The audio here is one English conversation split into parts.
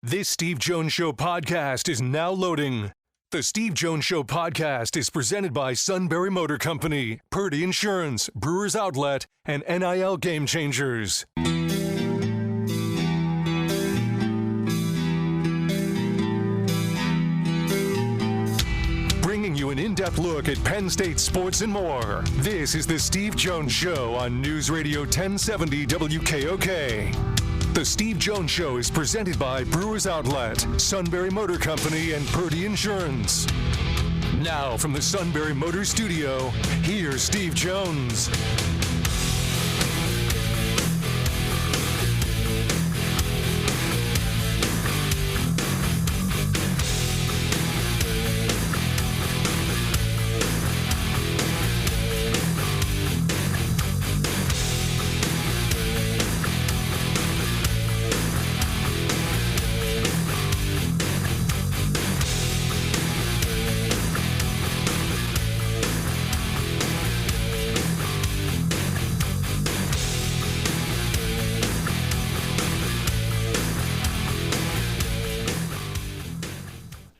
This Steve Jones Show podcast is now loading. The Steve Jones Show podcast is presented by Sunbury Motor Company, Purdy Insurance, Brewers Outlet, and NIL Game Changers. Bringing you an in-depth look at Penn State sports and more. This is the Steve Jones Show on News Radio 1070 WKOK. The Steve Jones Show is presented by Brewers Outlet, Sunbury Motor Company, and Purdy Insurance. Now from the Sunbury Motor Studio, here's Steve Jones.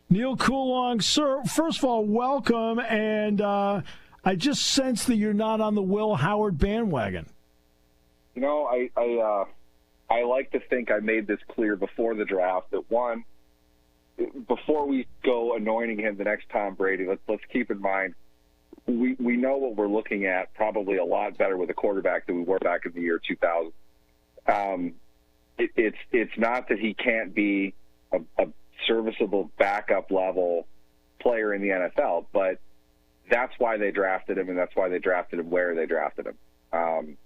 Neal Coolong, sir, first of all, welcome, and I just sense that you're not on the Will Howard bandwagon. You know, I like to think I made this clear before the draft that, one, before we go anointing him the next Tom Brady, let's keep in mind we know what we're looking at probably a lot better with a quarterback than we were back in the year 2000. It's not that he can't be a serviceable backup level player in the NFL, but that's why they drafted him, and that's why they drafted him where they drafted him.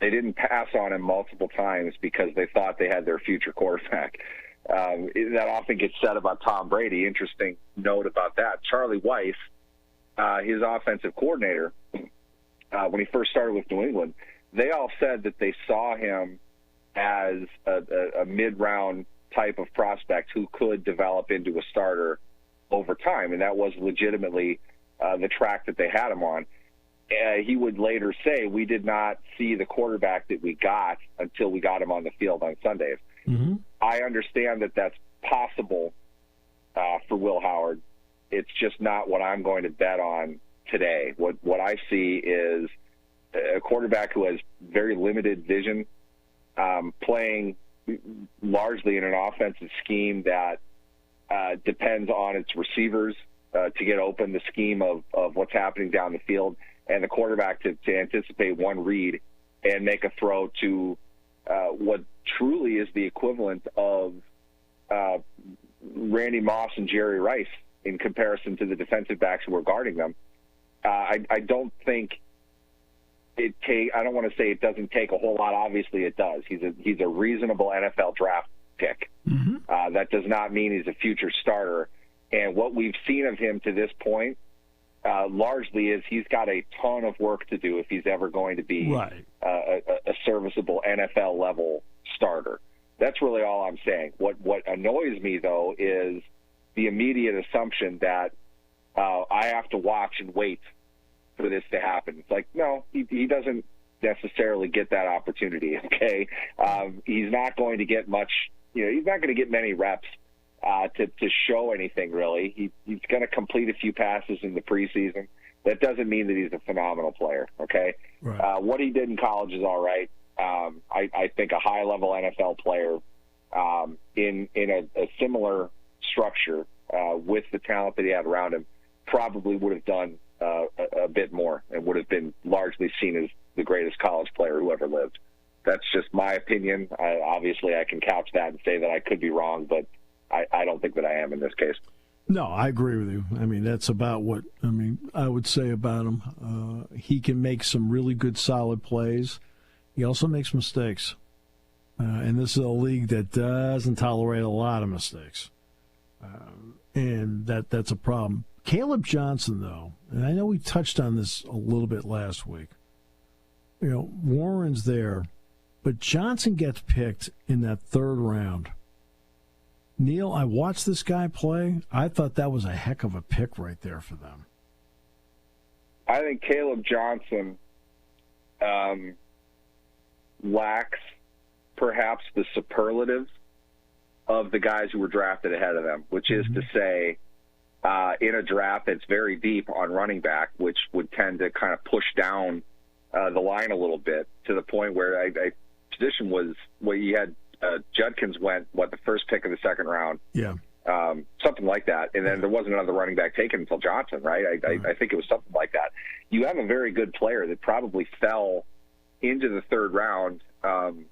They didn't pass on him multiple times because they thought they had their future quarterback. That often gets said about Tom Brady. Interesting note about that. Charlie Weiss, his offensive coordinator, when he first started with New England, they all said that they saw him as a mid-round type of prospect who could develop into a starter over time, and that was legitimately the track that they had him on. He would later say, we did not see the quarterback that we got until we got him on the field on Sundays. Mm-hmm. I understand that that's possible for Will Howard. It's just not what I'm going to bet on today. What I see is a quarterback who has very limited vision, playing largely in an offensive scheme that depends on its receivers to get open, the scheme of what's happening down the field, and the quarterback to anticipate one read and make a throw to what truly is the equivalent of Randy Moss and Jerry Rice in comparison to the defensive backs who are guarding them. I don't think I don't want to say it doesn't take a whole lot. Obviously, it does. He's a reasonable NFL draft pick. Mm-hmm. That does not mean he's a future starter. And what we've seen of him to this point, largely, is he's got a ton of work to do if he's ever going to be a serviceable NFL level starter. That's really all I'm saying. What annoys me, though, is the immediate assumption that I have to watch and wait for this to happen. It's like, no, he doesn't necessarily get that opportunity, okay? He's not going to get much, he's not going to get many reps to show anything, really. He's going to complete a few passes in the preseason. That doesn't mean that he's a phenomenal player, okay? Right. What he did in college is all right. I think a high-level NFL player in a similar structure with the talent that he had around him probably would have done a bit more and would have been largely seen as the greatest college player who ever lived. That's just my opinion. Obviously, I can couch that and say that I could be wrong, but I don't think that I am in this case. No, I agree with you. I mean, that's about what I would say about him. He can make some really good, solid plays. He also makes mistakes. And this is a league that doesn't tolerate a lot of mistakes. And that's a problem. Kaleb Johnson, though, and I know we touched on this a little bit last week. Warren's there, but Johnson gets picked in that third round. Neal, I watched this guy play. I thought that was a heck of a pick right there for them. I think Kaleb Johnson lacks perhaps the superlatives of the guys who were drafted ahead of them, which is to say, in a draft that's very deep on running back, which would tend to kind of push down the line a little bit to the point where a position was where you had Judkins went, the first pick of the second round? Yeah. Something like that. And then there wasn't another running back taken until Johnson, right? I think it was something like that. You have a very good player that probably fell into the third round on,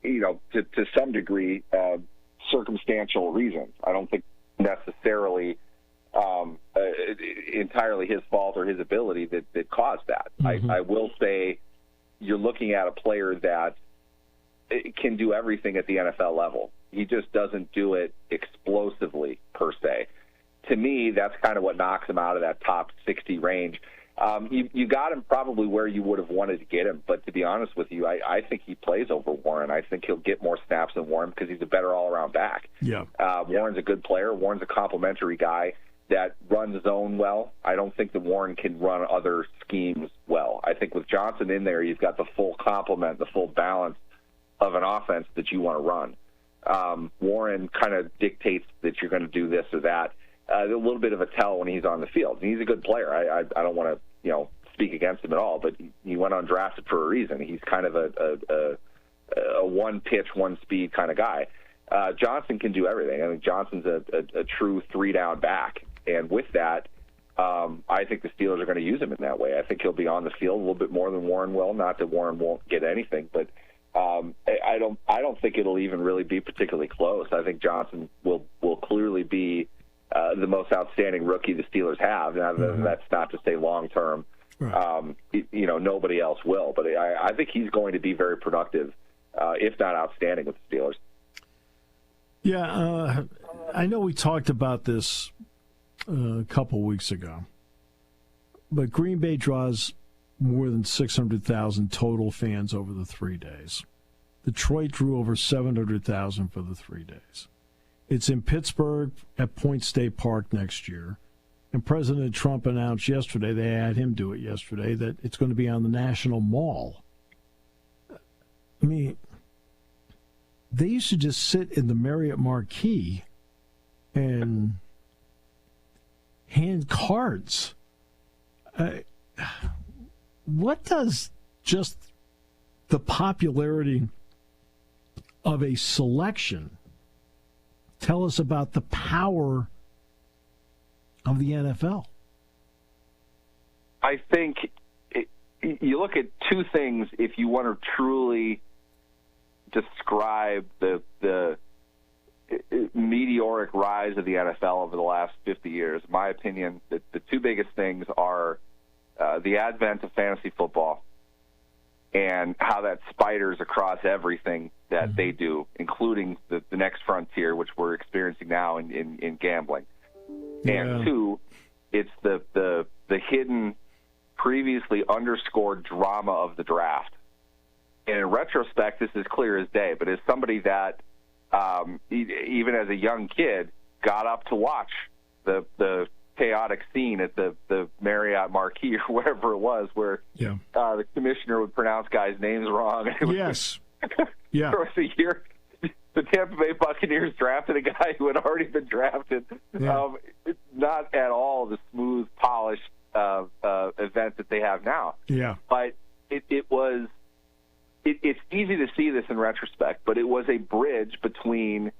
to some degree, circumstantial reasons. I don't think necessarily entirely his fault or his ability that caused that. Mm-hmm. I will say you're looking at a player that can do everything at the NFL level. He just doesn't do it explosively, per se. To me, that's kind of what knocks him out of that top 60 range. You got him probably where you would have wanted to get him, but to be honest with you, I think he plays over Warren. I think he'll get more snaps than Warren because he's a better all-around back. Yeah. Warren's a good player. Warren's a complimentary guy that runs zone well. I don't think that Warren can run other schemes well. I think with Johnson in there, you've got the full complement, the full balance of an offense that you want to run. Warren kind of dictates that you're going to do this or that. A little bit of a tell when he's on the field. And he's a good player. I don't want to speak against him at all, but he went undrafted for a reason. He's kind of a one pitch, one speed kind of guy. Johnson can do everything. I think Johnson's a true three-down back. And with that, I think the Steelers are going to use him in that way. I think he'll be on the field a little bit more than Warren will. Not that Warren won't get anything, but I don't think it'll even really be particularly close. I think Johnson will clearly be the most outstanding rookie the Steelers have. And that's not to say long term. Right. Nobody else will. But I think he's going to be very productive, if not outstanding, with the Steelers. Yeah, I know we talked about this a couple weeks ago, but Green Bay draws more than 600,000 total fans over the 3 days. Detroit drew over 700,000 for the 3 days. It's in Pittsburgh at Point State Park next year. And President Trump announced yesterday, they had him do it yesterday, that it's going to be on the National Mall. I mean, they used to just sit in the Marriott Marquis and hand cards. What does just the popularity of a selection tell us about the power of the NFL? I think you look at two things if you want to truly describe the meteoric rise of the NFL over the last 50 years. In my opinion, the two biggest things are the advent of fantasy football and how that spiders across everything that they do, including the next frontier, which we're experiencing now in gambling. Yeah. And two, it's the hidden, previously underscored drama of the draft. And in retrospect, this is clear as day, but as somebody that, even as a young kid, got up to watch the chaotic scene at the Marriott Marquis or whatever it was, where the commissioner would pronounce guys' names wrong. Yes. Yeah. There was a year the Tampa Bay Buccaneers drafted a guy who had already been drafted. Yeah. It's not at all the smooth, polished event that they have now. Yeah. But it's easy to see this in retrospect, but it was a bridge between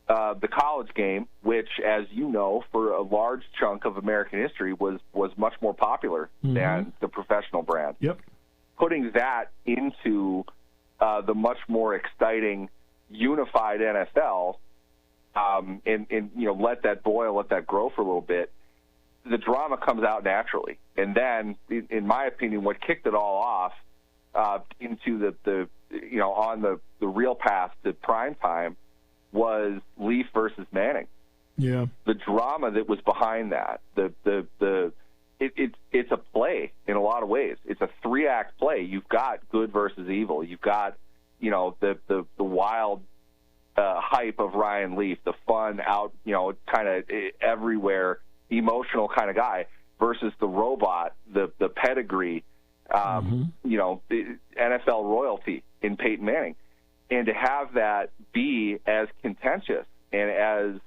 the college game, which, as you know, for a large chunk of American history was much more popular than the professional brand. Yep. Putting that into the much more exciting, unified NFL, and let that boil, let that grow for a little bit, the drama comes out naturally. And then, in my opinion, what kicked it all off into on the real path to prime time was Leaf versus Manning. Yeah. The drama that was behind that, it's a play in a lot of ways. It's a 3-act play. You've got good versus evil. You've got, the wild hype of Ryan Leaf, the fun out, kind of everywhere, emotional kind of guy, versus the robot, the pedigree, NFL royalty in Peyton Manning. and to have that be as contentious and as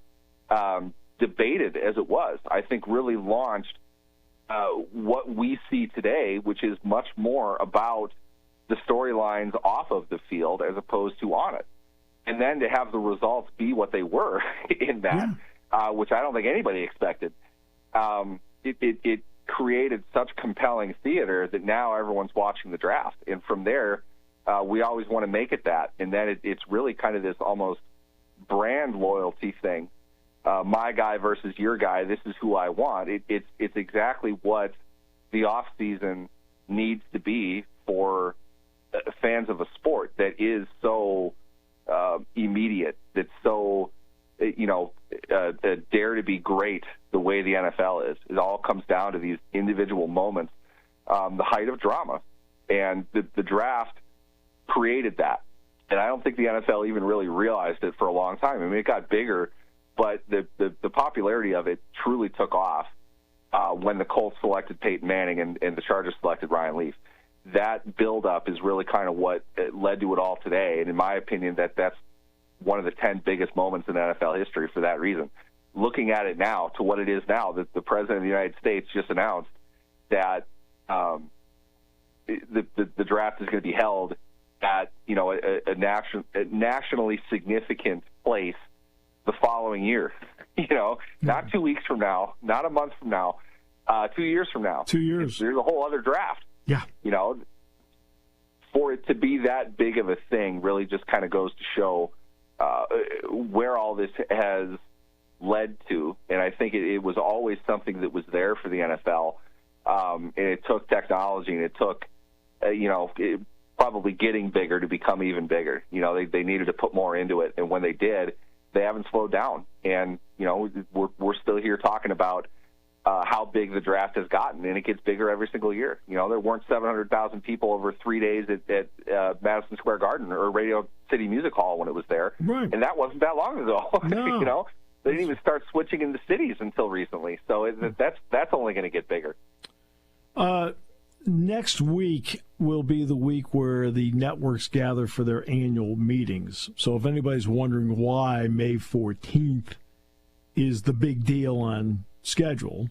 debated as it was, I think really launched what we see today, which is much more about the storylines off of the field as opposed to on it. And then to have the results be what they were in that, which I don't think anybody expected, it created such compelling theater that now everyone's watching the draft. And from there, we always want to make it that. And then it's really kind of this almost brand loyalty thing. My guy versus your guy, this is who I want. It's exactly what the off-season needs to be for fans of a sport that is so immediate, that's so, dare to be great the way the NFL is. It all comes down to these individual moments, the height of drama. And the draft created that. And I don't think the NFL even really realized it for a long time. I mean, it got bigger, but the popularity of it truly took off when the Colts selected Peyton Manning and the Chargers selected Ryan Leaf. That buildup is really kind of what led to it all today. And in my opinion, that's one of the 10 biggest moments in NFL history for that reason. Looking at it now to what it is now, that the President of the United States just announced that the draft is going to be held at a nationally significant place the following year. Not 2 weeks from now, not a month from now, 2 years from now. 2 years. There's a whole other draft. Yeah. For it to be that big of a thing really just kind of goes to show where all this has led to. And I think it was always something that was there for the NFL. And it took technology, and it took, probably getting bigger to become even bigger. They needed to put more into it. And when they did, they haven't slowed down. And, we're still here talking about how big the draft has gotten, and it gets bigger every single year. There weren't 700,000 people over 3 days at Madison Square Garden or Radio City Music Hall when it was there. Right. And that wasn't that long ago. No. They didn't even start switching into cities until recently. So that's only going to get bigger. Next week will be the week where the networks gather for their annual meetings. So if anybody's wondering why May 14th is the big deal on schedule,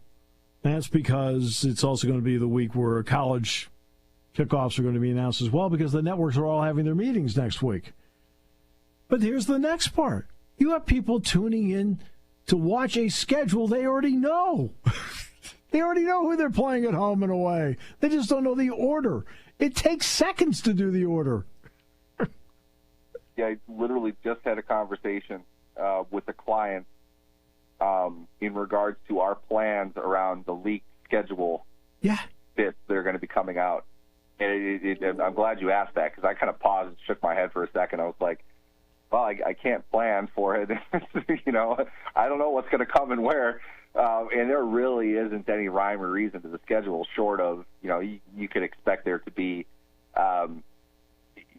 that's because it's also going to be the week where college kickoffs are going to be announced as well, because the networks are all having their meetings next week. But here's the next part. You have people tuning in to watch a schedule they already know. They already know who they're playing at home and away. They just don't know the order. It takes seconds to do the order. Yeah, I literally just had a conversation with a client in regards to our plans around the league schedule bits that are going to be coming out. And I'm glad you asked that, because I kind of paused and shook my head for a second. I was like, well, I can't plan for it. I don't know what's going to come and where. And there really isn't any rhyme or reason to the schedule short of, you could expect there to be,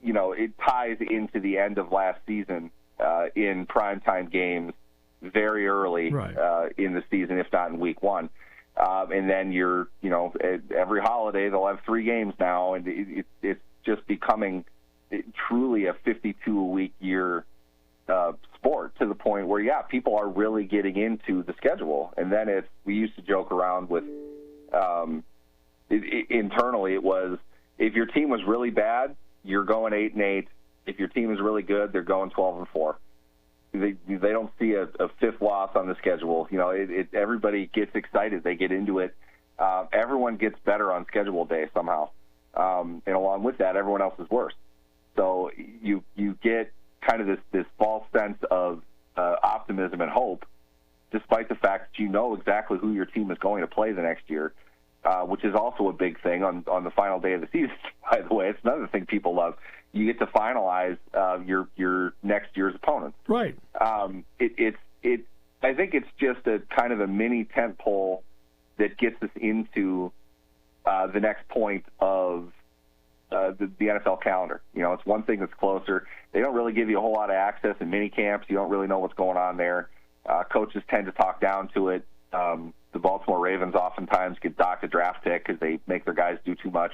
it ties into the end of last season in primetime games very early in the season, if not in week one. And then every holiday they'll have 3 games now, and it's just becoming truly a 52-week year sport, to the point where, people are really getting into the schedule. And then we used to joke around with, internally it was, if your team was really bad, you're going 8-8. If your team is really good, they're going 12-4. They don't see a 5th loss on the schedule. Everybody gets excited. They get into it. Everyone gets better on schedule day somehow. And along with that, everyone else is worse. So you get kind of this false sense of optimism and hope, despite the fact that you know exactly who your team is going to play the next year, which is also a big thing on the final day of the season, by the way. It's another thing people love. You get to finalize your next year's opponents. Right. I think it's just a kind of a mini tent pole that gets us into the next point of the NFL calendar. It's one thing that's closer. They don't really give you a whole lot of access in mini camps. You don't really know what's going on there. Coaches tend to talk down to it. The Baltimore Ravens oftentimes get docked a draft pick because they make their guys do too much.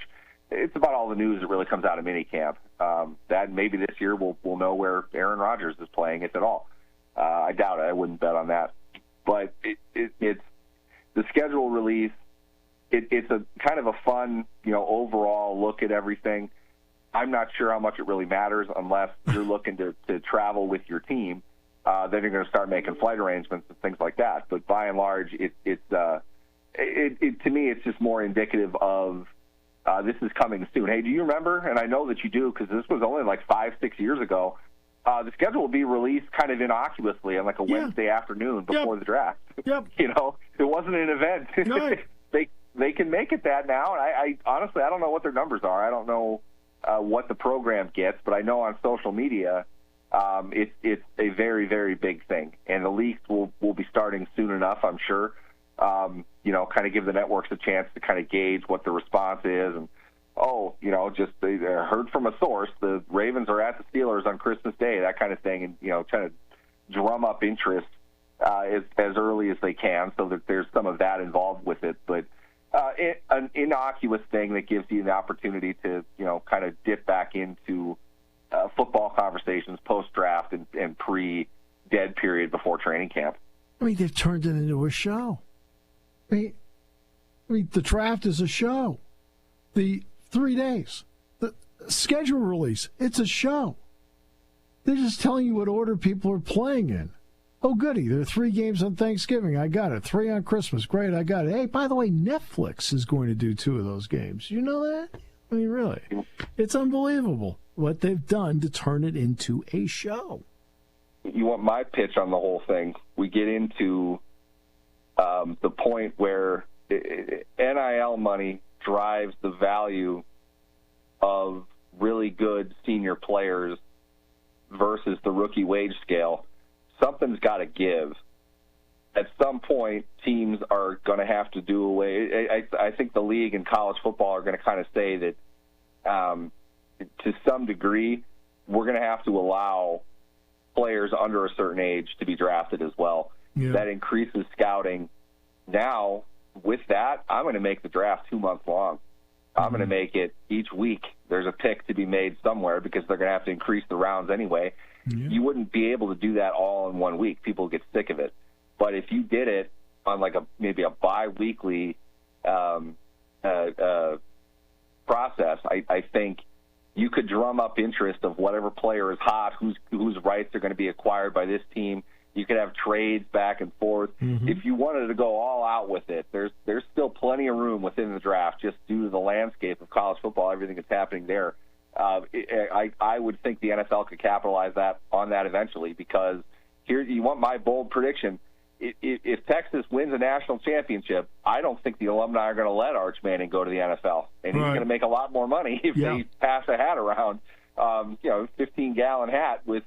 it's about all the news that really comes out of minicamp. That maybe this year we'll know where Aaron Rodgers is playing, if at all. I doubt it. I wouldn't bet on that. But it's the schedule release. It's a kind of a fun, overall look at everything. I'm not sure how much it really matters unless you're looking to travel with your team. Then you're going to start making flight arrangements and things like that. But by and large, to me, it's just more indicative of this is coming soon. Hey, do you remember? And I know that you do because this was only like 5-6 years ago. The schedule will be released kind of innocuously on like a Wednesday afternoon before the draft. Yep. It wasn't an event. Right. They can make it that now. And I honestly, I don't know what their numbers are. I don't know what the program gets, but I know on social media it's a very, very big thing. And the leaks will be starting soon enough, I'm sure. Kind of give the networks a chance to kind of gauge what the response is. And, just they heard from a source, the Ravens are at the Steelers on Christmas Day, that kind of thing, and, trying to drum up interest as early as they can so that there's some of that involved with it. But an innocuous thing that gives you the opportunity to, kind of dip back into football conversations post-draft and pre-dead period before training camp. I mean, they've turned it into a show. I mean, the draft is a show. The 3 days, the schedule release, it's a show. They're just telling you what order people are playing in. Oh, goody, there are 3 games on Thanksgiving. I got it. 3 on Christmas. Great, I got it. Hey, by the way, Netflix is going to do 2 of those games. You know that? I mean, really. It's unbelievable what they've done to turn it into a show. You want my pitch on the whole thing? We get into the point where NIL money drives the value of really good senior players versus the rookie wage scale. Something's got to give. At some point, teams are going to have to do away. I think the league and college football are going to kind of say that to some degree, we're going to have to allow players under a certain age to be drafted as well. Yeah. That increases scouting. Now, with that, I'm going to make the draft 2 months long. I'm going to make it each week. There's a pick to be made somewhere because they're going to have to increase the rounds anyway. Yeah. You wouldn't be able to do that all in 1 week. People get sick of it. But if you did it on like maybe a bi-weekly process, I think you could drum up interest of whatever player is hot, whose rights are going to be acquired by this team. You could have trades back and forth. Mm-hmm. If you wanted to go all out with it, there's still plenty of room within the draft just due to the landscape of college football, everything that's happening there. I would think the NFL could capitalize on that eventually because here you want my bold prediction. If Texas wins a national championship, I don't think the alumni are going to let Arch Manning go to the NFL, and he's going to make a lot more money if they pass a hat around, 15-gallon hat with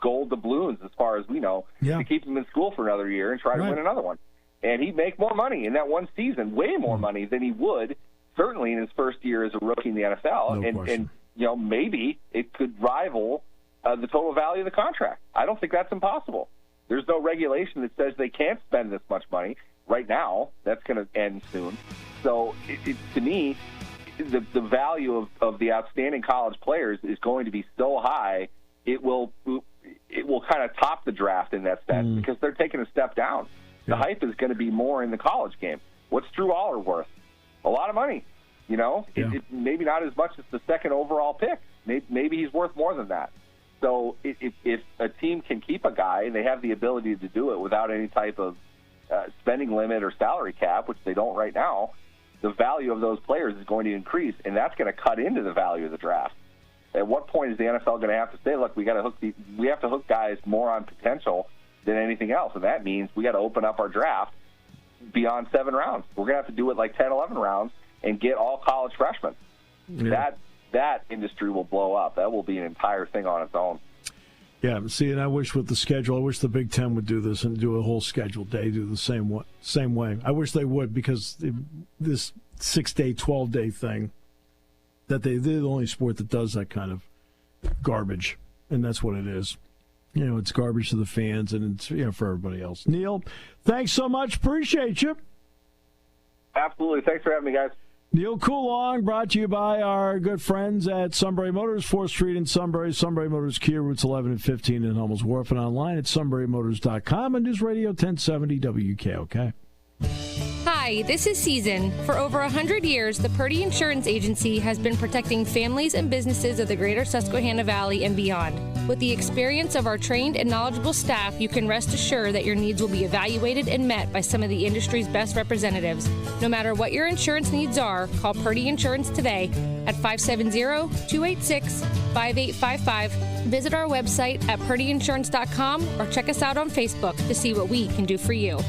gold doubloons, as far as we know, to keep him in school for another year and try to win another one. And he'd make more money in that one season, way more money than he would certainly in his first year as a rookie in the NFL. And maybe it could rival the total value of the contract. I don't think that's impossible. There's no regulation that says they can't spend this much money right now. That's going to end soon. So to me, the value of the outstanding college players is going to be so high, it will kind of top the draft in that sense because they're taking a step down. The hype is going to be more in the college game. What's Drew Aller worth? A lot of money. Maybe not as much as the second overall pick. Maybe he's worth more than that. So if a team can keep a guy and they have the ability to do it without any type of spending limit or salary cap, which they don't right now, the value of those players is going to increase, and that's going to cut into the value of the draft. At what point is the NFL going to have to say, look, we have to hook guys more on potential than anything else, and that means we got to open up our draft beyond 7 rounds. We're going to have to do it like 10, 11 rounds and get all college freshmen. Yeah. That industry will blow up. That will be an entire thing on its own. Yeah, see, and I wish with the schedule, I wish the Big Ten would do this and do a whole schedule day, do the same way. I wish they would because this 6-day, 12-day thing, that they're the only sport that does that kind of garbage, and that's what it is. It's garbage to the fans and it's for everybody else. Neal, thanks so much. Appreciate you. Absolutely. Thanks for having me, guys. Neal Coolong, brought to you by our good friends at Sunbury Motors, 4th Street in Sunbury. Sunbury Motors Kia, routes 11 and 15 in Hummels Wharf, and online at sunburymotors.com and News Radio 1070 WKOK. Hi, this is Season. For over 100 years, the Purdy Insurance Agency has been protecting families and businesses of the greater Susquehanna Valley and beyond. With the experience of our trained and knowledgeable staff, you can rest assured that your needs will be evaluated and met by some of the industry's best representatives. No matter what your insurance needs are, call Purdy Insurance today at 570-286-5855. Visit our website at purdyinsurance.com or check us out on Facebook to see what we can do for you.